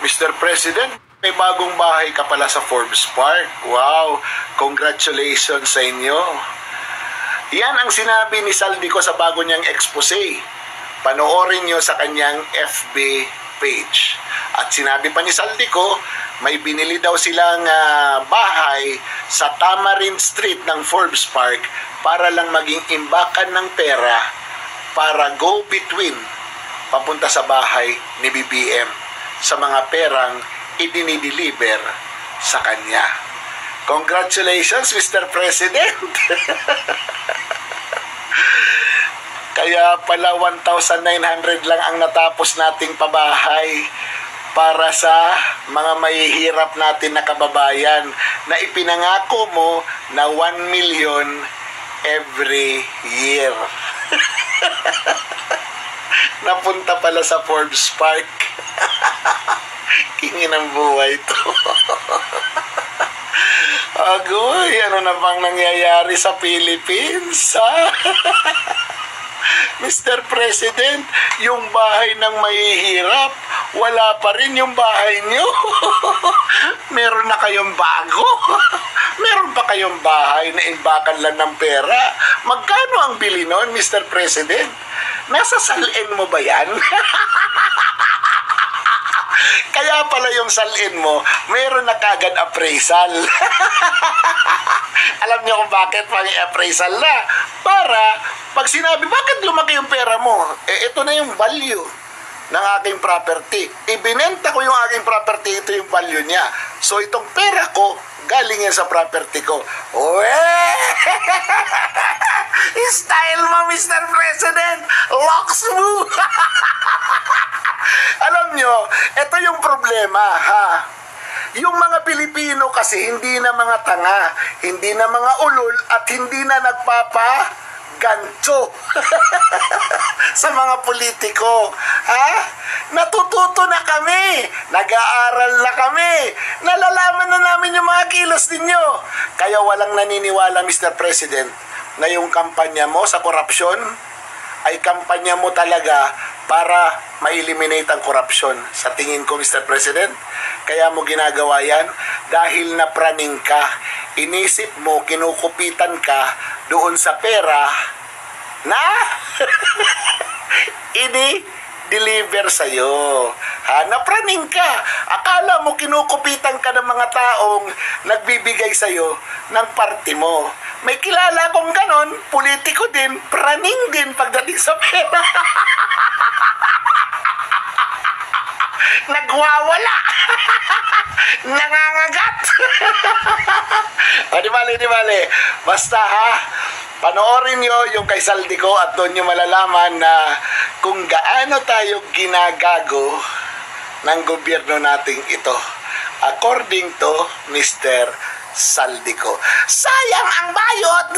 Mr. President, may bagong bahay ka pala sa Forbes Park. Wow, congratulations sa inyo. Yan ang sinabi ni Saldico sa bago niyang expose. Panoorin niyo sa kanyang FB page. At sinabi pa ni Saldico, may binili daw silang bahay sa Tamarind Street ng Forbes Park para lang maging imbakan ng pera para go between papunta sa bahay ni BBM sa mga perang idinideliver sa kanya. Congratulations, Mr. President! Kaya pala 1,900 lang ang natapos nating pabahay para sa mga mahihirap natin na kababayan na ipinangako mo na 1 million every year. Napunta pala sa Forbes Park. Kingin ang buhay to. Agoy, ano na bang nangyayari sa Philippines? Mr. President, yung bahay ng mahihirap, wala pa rin yung bahay nyo. Meron na kayong bago. Meron pa kayong bahay na imbakan lang ng pera. Magkano ang bili nun, Mr. President? Nasa salin mo ba yan? Kaya pala yung salin mo, meron na kagad appraisal. Alam niyo kung bakit pang-appraisal na? Para pag sinabi, bakit lumaki yung pera mo? Ito na yung value ng aking property. Ibinenta ko yung aking property, ito yung value niya. So itong pera ko, galing yan sa property ko. Style mo, Mr. President! Locks mo! Alam nyo, ito yung problema, ha? Yung mga Pilipino kasi hindi na mga tanga, hindi na mga ulol, at hindi na nagpapagancho sa mga politiko. Ha? Natututo na kami, nag-aaral na kami, nalalaman na namin yung mga kilos ninyo. Kaya walang naniniwala, Mr. President, na yung kampanya mo sa korupsyon ay kampanya mo talaga para ma-eliminate ang korupsyon. Sa tingin ko, Mr. President, kaya mo ginagawa yan dahil napraning ka. Inisip mo, kinukupitan ka doon sa pera na ini-deliver sa'yo. Ha? Napraning ka. Akala mo kinukupitan ka ng mga taong nagbibigay sa'yo ng party mo. May kilala akong ganon, politiko din, praning din pagdating sa pera. Nagwawala. Nangangagat. Di bale. Basta ha, panoorin nyo yung kay Saldico at doon nyo malalaman na kung gaano tayo ginagago ng gobyerno nating ito. According to Mr. Saldico. Sayang ang bayot!